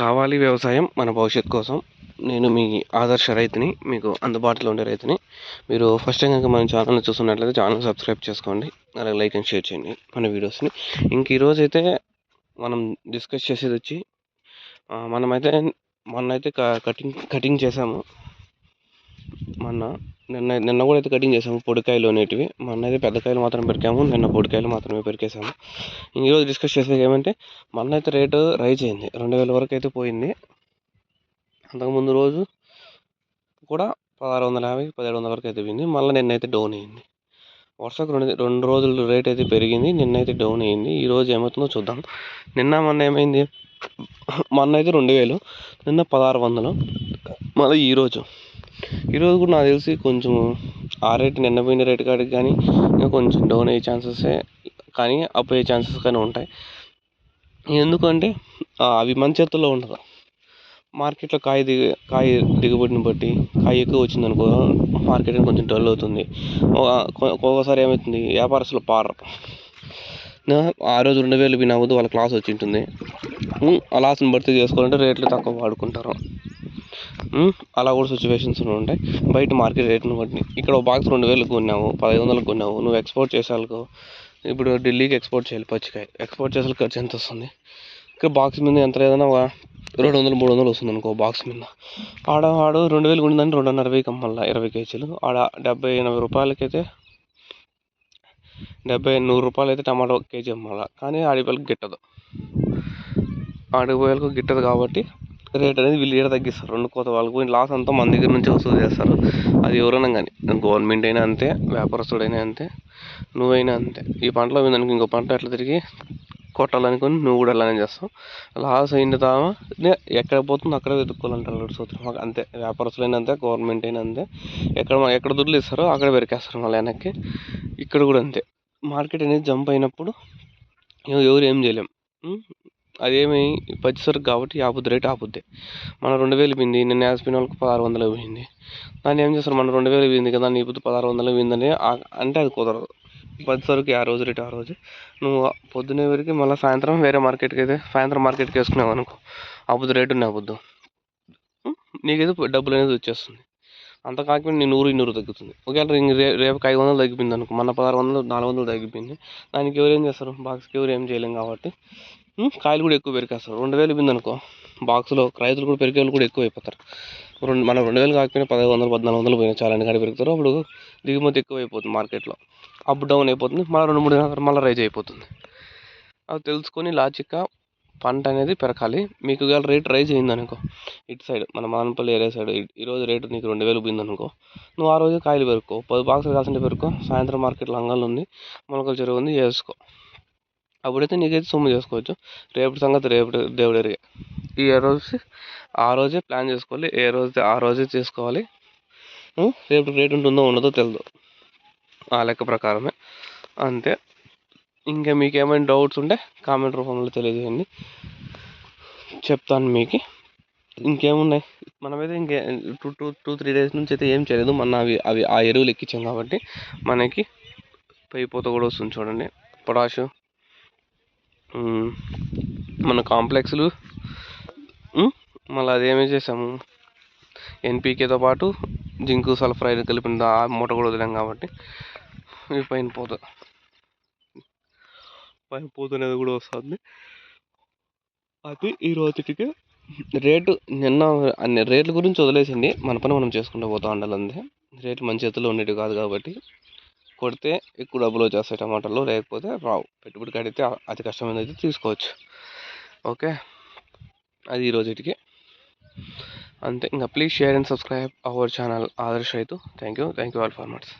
కావాలి వ్యవసాయం మన భవిష్యత్తు కోసం. నేను మీ ఆదర్శ రైతుని, మీకు అందుబాటులో ఉండే రైతుని. మీరు ఫస్ట్ టైం కనుక మన ఛానల్ని చూస్తున్నట్లయితే ఛానల్ సబ్స్క్రైబ్ చేసుకోండి, అలాగే లైక్ అండ్ షేర్ చేయండి మన వీడియోస్ని. ఈరోజైతే మనం డిస్కస్ చేసేది వచ్చి మనమైతే మొన్నైతే కటింగ్ చేసాము. నిన్న కూడా అయితే కటింగ్ చేసాము పొడికాయలు అనేటివి. మొన్న అయితే పెద్ద కాయలు మాత్రం పెరికాము, నిన్న పొడికాయలు మాత్రమే పెరికేసాము. ఈరోజు డిస్కస్ చేసేది ఏమంటే, మొన్న అయితే రేటు రైజ్ అయింది, 2000 వరకు అయితే పోయింది. అంతకుముందు రోజు కూడా 1650, 1700 వరకు అయితే పోయింది. మళ్ళీ నిన్నైతే డౌన్ అయింది. వరుసకు రెండు రోజులు రేట్ అయితే పెరిగింది, నిన్నైతే డౌన్ అయింది. ఈరోజు ఏమవుతుందో చూద్దాం. మొన్న ఏమైంది, మొన్న అయితే 2000, నిన్న 1600. మళ్ళీ ఈరోజు కూడా నాకు తెలిసి కొంచెం ఆ రేటు నిన్న పోయిన రేటు కాడికి కానీ ఇంకా కొంచెం డౌన్ అయ్యే ఛాన్సెసే కానీ అప్ అయ్యే ఛాన్సెస్ కానీ ఉంటాయి. ఎందుకంటే అవి మన చేతుల్లో ఉండదు. మార్కెట్లో కాయ దిగుబడిని బట్టి కాయ ఎక్కువ వచ్చిందనుకో మార్కెట్ కొంచెం డల్ అవుతుంది. ఒక్కొక్కసారి ఏమవుతుంది, వ్యాపారస్తులు పారరు. ఆ రోజు 2000 పోయిన వద్దు వాళ్ళకి లాస్ వచ్చి ఉంటుంది. ఆ లాస్ని భర్తీ చేసుకోవాలంటే రేట్లు తక్కువ వాడుకుంటారు. అలా కూడా సిచ్యువేషన్స్ ఉంటాయి. బయట మార్కెట్ రేట్ని బట్టి ఇక్కడ ఒక బాక్స్ 2000 కొన్నావు, 1500 కొన్నావు. నువ్వు ఎక్స్పోర్ట్ చేసాలకు ఇప్పుడు ఢిల్లీకి ఎక్స్పోర్ట్ చేయాలి పచ్చికాయ. ఎక్స్పోర్ట్ చేసే ఖర్చు ఎంత వస్తుంది? ఇక్కడ బాక్స్ మీద ఎంత లేదన్నా 200, 300 వస్తుంది అనుకో బాక్స్ మీద. ఆడు 2000 కొనిందని 250 అమ్మాల 20 కేజీలు. ఆడ 70-80 రూపాయలకైతే 70-100 రూపాయలు అయితే టమాటో కేజీ అమ్మాల. కానీ ఆడిపోయాలకు గిట్టదు కాబట్టి రేట్ అనేది వీళ్ళు ఏడ తగ్గిస్తారు. రెండు కోత వాళ్ళకి పోయిన లాస్ అంతా మన దగ్గర నుంచి వసూలు చేస్తారు. అది ఎవరైనా కానీ, గవర్నమెంట్ అయినా అంతే, వ్యాపారస్తుడైనా అంతే, నువ్వైనా అంతే. ఈ పంటలో పోయిందనుకో ఇంకో పంట ఎట్లా తిరిగి కొట్టాలనుకుని నువ్వు కూడా అలానే చేస్తావు. లాస్ అయిన తామా ఎక్కడ పోతుందో అక్కడే వెతుక్కోవాలంటారు సూత్రం. అంతే వ్యాపారస్తులైనా అంతే, గవర్నమెంట్ అయినా అంతే. ఎక్కడ దుడ్లు ఇస్తారో అక్కడే పెరికేస్తారు మళ్ళీ వెనక్కి. ఇక్కడ కూడా అంతే. మార్కెట్ అనేది జంప్ అయినప్పుడు ఎవరు ఏం చేయలేం. అదేమి పచ్చిసరుకు కాబట్టి ఆపుద్ది, రేట్ ఆపుద్ది. మన 2000 పోయింది, నిన్న యాసిపోయిన వాళ్ళకి 1600 పోయింది. దాన్ని ఏం చేస్తారు, మన 2000 పోయింది కదా నీ ఇప్పుడు 1600 పోయిందని అంటే అది కుదరదు. పచ్చిసరుకు ఆ రోజు రేటు ఆ రోజు. నువ్వు పొద్దున్నే వరకు మళ్ళీ సాయంత్రం వేరే మార్కెట్కి అయితే సాయంత్రం మార్కెట్కి వేసుకున్నావు అనుకో, అప్పుడు రేటు ఆపుద్దు. నీకైతే డబ్బులు అనేది వచ్చేస్తుంది. అంత కాకపోతే నీ 100 తగ్గుతుంది. ఒకవేళ రేపు 500 తగ్గిపోయింది అనుకో, మన 1600, 400 తగ్గిపోయింది. దానికి ఎవరు ఏం చేస్తారు, బాక్స్కి ఎవరు ఏం చేయలేం కాబట్టి కాయలు కూడా ఎక్కువ పెరికేస్తారు. 2000 పోయింది అనుకో బాక్స్లో, రైతులు కూడా పెరిగే వాళ్ళు కూడా ఎక్కువ అయిపోతారు. మన 2000 కాకపోయినా 1500, 1400 పోయినా చాలా కాడ పెరుగుతారు. అప్పుడు దిగుమతి ఎక్కువ అయిపోతుంది మార్కెట్లో. అప్ డౌన్ అయిపోతుంది. మళ్ళీ 2-3 మళ్ళీ రైజ్ అయిపోతుంది. అవి తెలుసుకొని లాజిక్గా పంట అనేది పెరగాలి. మీకు ఇవాళ రేట్ రైజ్ అయింది అనుకో, ఇటు సైడ్ మన మానపల్లి ఏరియా సైడ్ ఈరోజు రేటు నీకు 2000 పోయింది అనుకో, నువ్వు ఆ రోజు కాయలు పెరుక్కో, 10 బాక్సులు కావాల్సింటే పెరుక్కో. సాయంత్రం మార్కెట్లో అంగళ్ళు ఉంది, మొలకల చెరువు ఉంది, వేసుకో. అప్పుడైతే నీకైతే సొమ్ము చేసుకోవచ్చు. రేపటి సంగతి రేపటి దేవుడు ఎరిగే. ఆ రోజే ప్లాన్ చేసుకోవాలి, ఏ రోజు ఆ రోజే చేసుకోవాలి. రేపు రేట్ ఉంటుందో ఉండదో తెలియదు, ఆ లెక్క ప్రకారమే అంతే. ఇంకా మీకు ఏమైనా డౌట్స్ ఉంటే కామెంట్ రూపంలో తెలియజేయండి, చెప్తాను మీకు. ఇంకేమున్నాయి, మనమైతే ఇంకే 2-3 డేస్ నుంచి అయితే ఏం చేయలేదు. మన అవి ఆ ఎరువులు ఎక్కించాం కాబట్టి మనకి పైపోత కూడా వస్తుంది చూడండి. పొటాషు, మన కాంప్లెక్స్లు, మళ్ళీ అదేమీ చేసాము, ఎన్పీకేతో పాటు జింకు సల్ఫరైడ్ కలిపిన ఆ మూట కూడా వదిలాం కాబట్టి ఈ పైన పూత అనేది కూడా వస్తుంది. అది ఈ రోజుకి రేటు. నిన్న అన్ని రేట్ల గురించి వదిలేసింది, మన పని మనం చేసుకుంటూ పోతూ ఉండాలి అంతే. రేట్లు మన చేతుల్లో ఉండేవి కాదు కాబట్టి కొడితే ఎక్కువ డబ్బులు వచ్చేస్తాయి టమాటాలు, లేకపోతే రావు. పెట్టుబడి కడితే అతి కష్టమైనది తీసుకోవచ్చు. ఓకే, అది ఈ రోజుకి అంతే. ఇంకా please share and subscribe our channel Adarsh Raithu. Thank you all farmers.